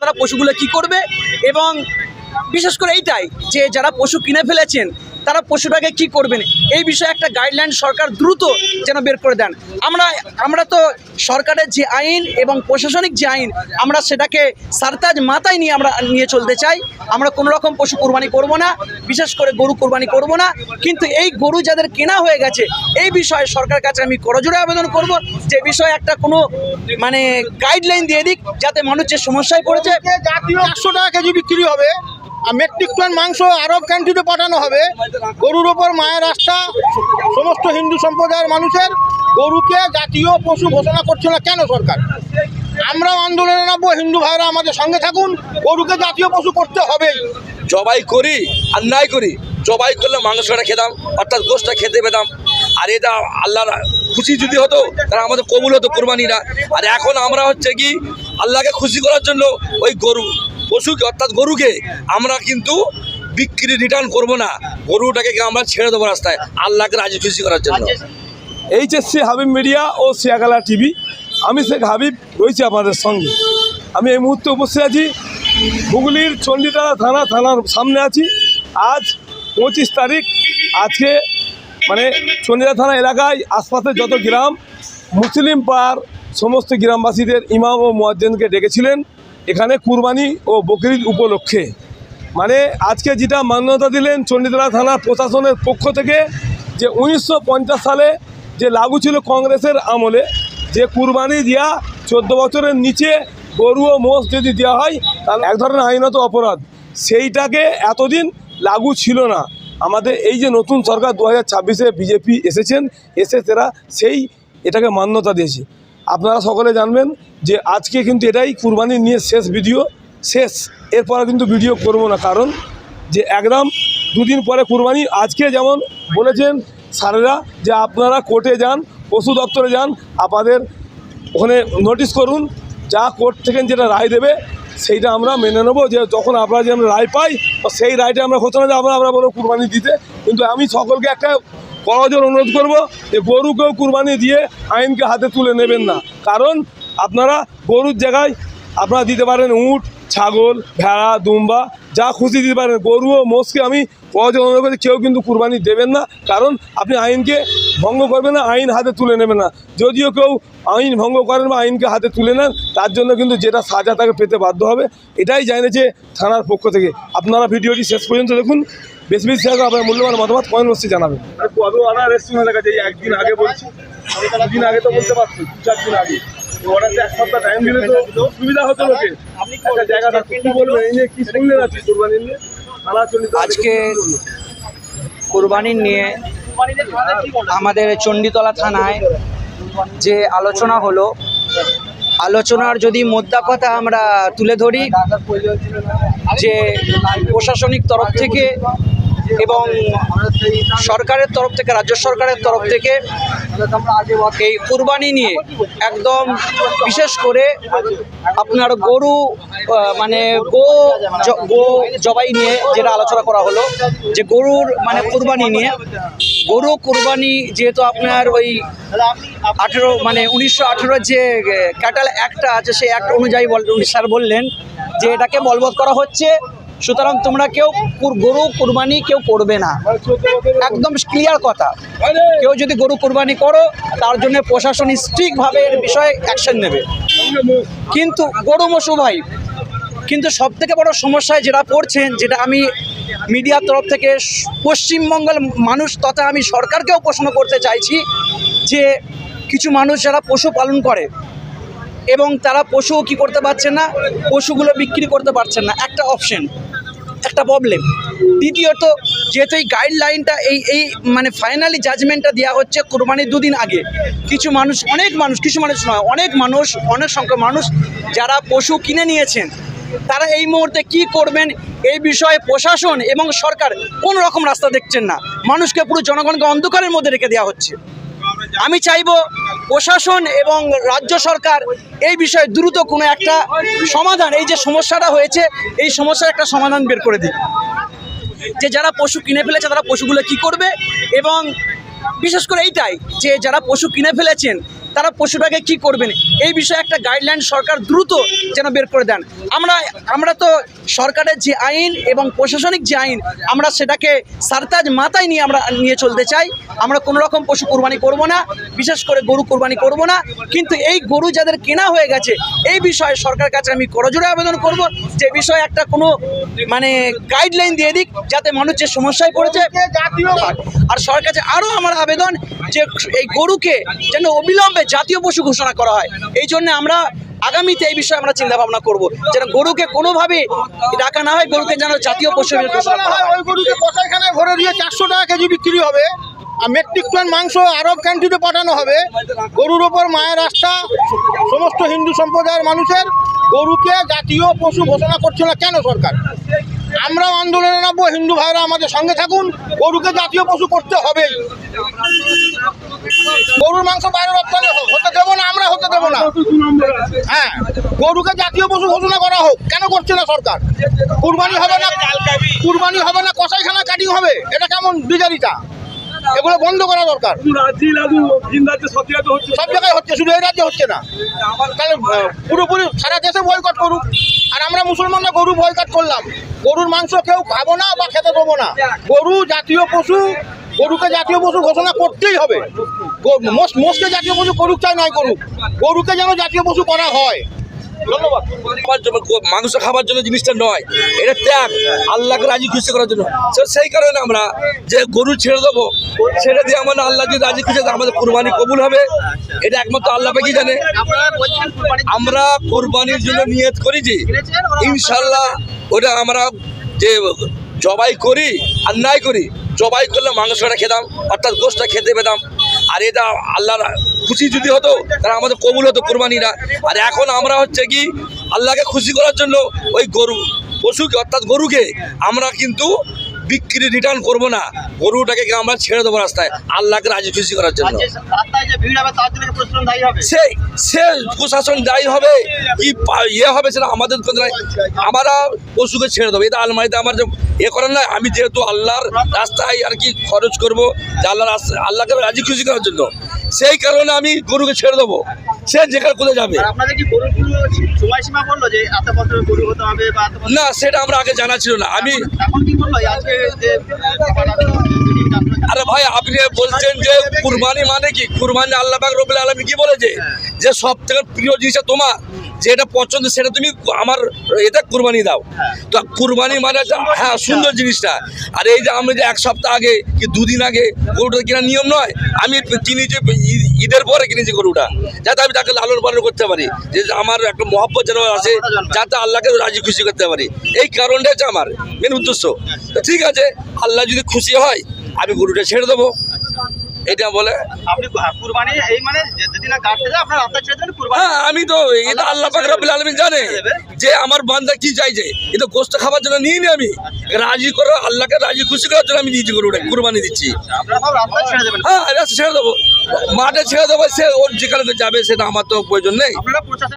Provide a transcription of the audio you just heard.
তারা পশুগুলো কি করবে, এবং বিশেষ করে এইটাই যে যারা পশু কিনে ফেলেছেন তারা পশুটাকে কি করবেন, এই বিষয়ে একটা গাইডলাইন সরকার দ্রুত যেন বের করে দেন। আমরা তো সরকারের যে আইন এবং প্রশাসনিক যে আইন, আমরা সেটাকে সারতাজ মাথায় নিয়ে আমরা নিয়ে চলতে চাই। আমরা কোনো রকম পশু কোরবানি করব না, বিশেষ করে গরু কোরবানি করব না। কিন্তু এই গরু যাদের কেনা হয়ে গেছে এই বিষয়ে সরকারের কাছে আমি করজোড়ে আবেদন করব যে বিষয়ে একটা কোনো মানে গাইডলাইন দিয়ে দিক, যাতে মানুষ যে সমস্যায় পড়েছে। জাতীয় 100 টাকা কেজি বিক্রি হবে, আর মেট্রিক টন মাংস আরব কান্ট্রিতে পাঠানো হবে। গরুর ওপর মায়ের আস্থা সমস্ত হিন্দু সম্প্রদায়ের মানুষের। গরুকে জাতীয় পশু ঘোষণা করছে না কেন সরকার? আমরাও আন্দোলনে নামবো, হিন্দু ভাইরা আমাদের সঙ্গে থাকুন। গরুকে জাতীয় পশু করতে হবেই। জবাই করি আর নাই করি, জবাই করলে মাংসটা খেতাম, অর্থাৎ গোশটা খেতে পেতাম। আর এটা আল্লাহর খুশি যদি হতো তারা আমাদের কবুল হতো কোরবানিরা। আর এখন আমরা হচ্ছে কি আল্লাহকে খুশি করার জন্য ওই পশুকে অর্থাৎ গরুকে আমরা কিন্তু বিক্রি রিটার্ন করব না, গরুটাকে আমরা ছেড়ে দেবো রাস্তায় আল্লাহকে রাজি খুশি করার জন্য। এইচএসসি হাবিব মিডিয়া ও সিয়াগালা টিভি, আমি শেখ হাবিব রয়েছি আপনাদের সঙ্গে। আমি এই মুহূর্তে উপস্থিত আছি হুগলির চণ্ডীতলা থানার সামনে আছি। আজ 25 তারিখ। আজকে মানে চণ্ডীতলা থানা এলাকায় আশপাশের যত গ্রাম মুসলিম পাড়ার সমস্ত গ্রামবাসীদের ইমাম ও মুয়াজ্জিনকে ডেকেছিলেন এখানে কুরবানি ও বকরিদ উপলক্ষে। মানে আজকে যেটা মান্যতা দিলেন চণ্ডীতলা থানা প্রশাসনের পক্ষ থেকে, যে 1950 সালে যে লাগু ছিল কংগ্রেসের আমলে, যে কুরবানি দেওয়া 14 বছরের নিচে গরু ও মোষ যদি দেওয়া হয় তাহলে এক ধরনের আইনত অপরাধ, সেইটাকে এতদিন লাগু ছিল না। আমাদের এই যে নতুন সরকার 2026-এ বিজেপি এসে তারা এটাকে মান্যতা দিয়েছে। আপনারা সকলে জানবেন যে আজকে কিন্তু এটাই কুরবানি নিয়ে শেষ ভিডিও, এরপরে কিন্তু ভিডিও করব না, কারণ যে একদম 2 দিন পরে কুরবানি। আজকে যেমন বলেছেন স্যারেরা যে আপনারা কোর্টে যান, পশু দপ্তরে যান, আপনাদের ওখানে নোটিশ করুন, যা কোর্ট থেকে যেটা রায় দেবে সেইটা আমরা মেনে নেবো। যে যখন আমরা যে আমরা রায় পাই সেই রায়টা আমরা ঘোষণা দিয়ে আমরা বলবো কুরবানি দিতে। কিন্তু আমি সকলকে একটা করজোড়ে অনুরোধ করব যে গরুকেও কুরবানি দিয়ে আইনকে হাতে তুলে নেবেন না, কারণ আপনারা গরুর জায়গায় আপনারা দিতে পারেন উট, ছাগল, ভেড়া, দুম্বা, যা খুশি দিতে পারেন। গরু ও মোষকে আমি করজোড়ে অনুরোধ করি কেউ কিন্তু কুরবানি দেবেন না, কারণ আপনি আইনকে ভঙ্গ করবেন না, আইন হাতে তুলে নেবেন না। যদিও কেউ আইন ভঙ্গ করেন বা আইনকে হাতে তুলে নেন, তার জন্য কিন্তু যেটা সাজা তাকে পেতে বাধ্য হবে, এটাই জানিয়েছে থানার পক্ষ থেকে। আপনারা ভিডিওটি শেষ পর্যন্ত দেখুন, বেশি শেয়ার করে আপনার মূল্যবান মতামত কমেন্ট বক্সে জানাবেন। কবে অর্ডার এসেছিল দেখা যায়, একদিন আগে বলছি, 2 দিন আগে তো বলতে পারছি, 2-4 দিন আগে অর্ডারটা 1 সপ্তাহ টাইম দিলে তো সুবিধা হতো লোকে। একটা জায়গাটা কি বলবেন এই নিয়ে, কি শুনলেন আজকে কুরবানি নিয়ে? আজকে কুরবানি নিয়ে আমাদের চণ্ডীতলা থানায় যে আলোচনা হলো, আলোচনার যদি মোদ্দা কথা আমরা তুলে ধরি, যে প্রশাসনিক তরফ থেকে এবং সরকারের তরফ থেকে, রাজ্য সরকারের তরফ থেকে এই কুরবানি নিয়ে একদম বিশেষ করে আপনার গরু মানে গো জবাই নিয়ে যেটা আলোচনা করা হলো, যে গরুর মানে কুরবানি নিয়ে, গরু কুরবানি যেহেতু আপনার ওই 1918 যে ক্যাটাল অ্যাক্টটা আছে সেই অ্যাক্ট অনুযায়ী স্যার বললেন যে এটাকে বলবৎ করা হচ্ছে, সুতরাং তোমরা কেউ গরু কুরবানি কেউ করবে না। একদম ক্লিয়ার কথা। কেউ যদি গরু কুরবানি করো তার জন্য প্রশাসন স্ট্রিক্টভাবে এর বিষয়ে অ্যাকশন নেবে। কিন্তু গরু মশু ভাই, কিন্তু সবথেকে বড় সমস্যায় যেটা পড়ছেন, যেটা আমি মিডিয়ার তরফ থেকে পশ্চিমবঙ্গের মানুষ তথা আমি সরকারকেও প্রশ্ন করতে চাইছি, যে কিছু মানুষ যারা পশু পালন করে এবং তারা পশু কি করতে পারছেন না, পশুগুলো বিক্রি করতে পারছেন না, একটা অপশন, একটা প্রবলেম। দ্বিতীয়ত যেহেতু এই গাইডলাইনটা এই মানে ফাইনালি জাজমেন্টটা দেওয়া হচ্ছে কুরবানির 2 দিন আগে, কিছু মানুষ, কিছু মানুষ নয়, অনেক সংখ্যক মানুষ যারা পশু কিনে নিয়েছেন, তারা এই মুহূর্তে কি করবেন এই বিষয়ে প্রশাসন এবং সরকার কোন রকম রাস্তা দেখছেন না। মানুষকে পুরো জনগণকে অন্ধকারের মধ্যে রেখে দেওয়া হচ্ছে। আমি চাইব প্রশাসন এবং রাজ্য সরকার এই বিষয়ে দ্রুত কোনো একটা সমাধান, এই যে সমস্যাটা হয়েছে এই সমস্যার একটা সমাধান বের করে দিক, যে যারা পশু কিনে ফেলেছে তারা পশুগুলো কি করবে, এবং বিশেষ করে এইটাই যে যারা পশু কিনে ফেলেছেন তারা পশুটাকে কি করবেন এই বিষয়ে একটা গাইডলাইন সরকার দ্রুত যেন বের করে দেন। আমরা তো সরকারের যে আইন এবং প্রশাসনিক যে আইন আমরা সেটাকে সারতাজ মাথায় নিয়ে আমরা নিয়ে চলতে চাই। আমরা কোনো রকম পশু কোরবানি করব না, বিশেষ করে গরু কোরবানি করব না। কিন্তু এই গরু যাদের কেনা হয়ে গেছে এই বিষয়ে সরকারের কাছে আমি করজোড়ে আবেদন করব যে বিষয়ে একটা কোনো মানে গাইডলাইন দিয়ে দিক, যাতে মানুষ যে সমস্যায় পড়েছে। আর সরকারের কাছে আরও আমার আবেদন যে এই গরুকে যেন অবিলম্বে জাতীয় পশু ঘোষণা করা হয়। এই জন্য আমরা আগামীতে এই বিষয়ে আমরা চিন্তা ভাবনা করব যেন গরুকে কোনোভাবে রাখা না হয়, গরুকে যেন জাতীয় পশু হিসেবে ঘোষণা করা হয়। ওই গরুকে কসাইখানায় ভরে দিয়ে 400 টাকা কেজি বিক্রি হবে, আর মেট্রিক টন মাংস আরব কান্ট্রিতে পাঠানো হবে। গরুর ওপর মায়ের আস্থা সমস্ত হিন্দু সম্প্রদায়ের মানুষের। গরুকে জাতীয় পশু ঘোষণা করছে না কেন সরকার? আমরাও আন্দোলনে নামবো, হিন্দু ভাইরা আমাদের সঙ্গে থাকুন। গরুকে জাতীয় পশু করতে হবেই। গরুর মাংস বাইরে রপ্তানি হতে দেবো না, আমরা হতে দেবো না। হ্যাঁ, গরুকে জাতীয় পশু ঘোষণা করা হোক। কেন করছে না সরকার? কুরবানি হবে না কসাইখানা কাটিং হবে, এটা কেমন বিচারিতা? এগুলো বন্ধ করা দরকার। সব জায়গায় হচ্ছে, শুধু এই রাজ্যে হচ্ছে না। তাহলে পুরোপুরি সারা দেশে বয়কট করুক। আর আমরা মুসলমানরা গরু বয়কট করলাম। গরুর মাংস কেউ খাবো না বা খেতে দেবো না। গরু জাতীয় পশু, গরুকে জাতীয় পশু ঘোষণা করতেই হবে। মোষকে জাতীয় পশু করুক চাই নয় করুক, গরুকে যেন জাতীয় পশু করা হয়। ধন্যবাদ। মাংস খাবার জন্য জিনিসটা নয়, এটা ত্যাগ, আল্লাহকে রাজি খুশি করার জন্য। সেই কারণে আমরা যে গরু ছেড়ে দেবো, সেটা দিয়ে আমাদের আল্লাহ যদি রাজি খুশি আমাদের কুরবানি কবুল হবে। এটা একমাত্র আল্লাহ পাকি জানে। আমরা কুরবানির জন্য নিয়ত করেছি, ইনশাল্লাহ ওটা আমরা যে জবাই করি আর নাই করি, জবাই করলে মাংসটা খেতাম, অর্থাৎ গোশটা খেতে পেতাম। আর এটা আল্লাহর খুশি যদি হতো তারা আমাদের কবুল হতো কুরবানিরা। আর এখন আমরা হচ্ছে কি আল্লাহকে খুশি করার জন্য ওই পশুকে অর্থাৎ গরুকে আমরা কিন্তু বিক্রি রিটার্ন করবো না, গরুটাকে আমরা ছেড়ে দেবো রাস্তায় আল্লাহকে রাজি খুশি করার জন্য। সে প্রশাসন দায়ী হবে কি ইয়ে হবে সেটা আমাদের আমরা পশুকে ছেড়ে দেবো। এটা আলমারিতে আমার যে করেন না, আমি যেহেতু আল্লাহর রাস্তায় আর কি খরচ করবো যে আল্লাহকে রাজি খুশি করার জন্য, সেই কারণে আমি গরুকে ছেড়ে দেবো। সে যেখানে কোথায় যাবে না, সেটা আমরা আগে জানা ছিল না। আমি আরে ভাই, আপনি বলছেন যে কুরবানি মানে কি? কুরবানি আল্লাহ পাক রব্বুল আলামিন কি বলেছে যে সব থেকে প্রিয় জিনিসটা তোমার, যেটা পছন্দ সেটা তুমি আমার এটা কুরবানি দাও। তো কুরবানি মানে হ্যাঁ সুন্দর জিনিসটা। আর এই যে আমরা যে এক সপ্তাহ আগে কি দুদিন আগে গরুটা কেনার নিয়ম নয়, আমি কিনেছি ঈদের পরে কিনেছি গরুটা, যাতে আমি তাকে লালন পালন করতে পারি, যে আমার একটা মহব্বত যেন আছে, যাতে আল্লাহকে রাজি খুশি করতে পারি। এই কারণটা হচ্ছে আমার মেন উদ্দেশ্য। তো ঠিক আছে, আল্লাহ যদি খুশি হয় আমি গরুটা ছেড়ে দেবো, এটা বলে। হ্যাঁ, আমি তো এটা আল্লাহ পাক রব্বুল আলামিন জানে যে আমার বান্দা কি চাইছে। এটা গোশত খাবার জন্য নিয়ে নি, আমি রাজি করো আল্লাহকে রাজি খুশি করার জন্য আমি দিয়েছি গরুটা, কুরবানি দিচ্ছি। হ্যাঁ, ছেড়ে দেবো, মাঠে ছেড়ে দেবো, সে ওর যেখানে যাবে সেটা আমার তো প্রয়োজন নেই।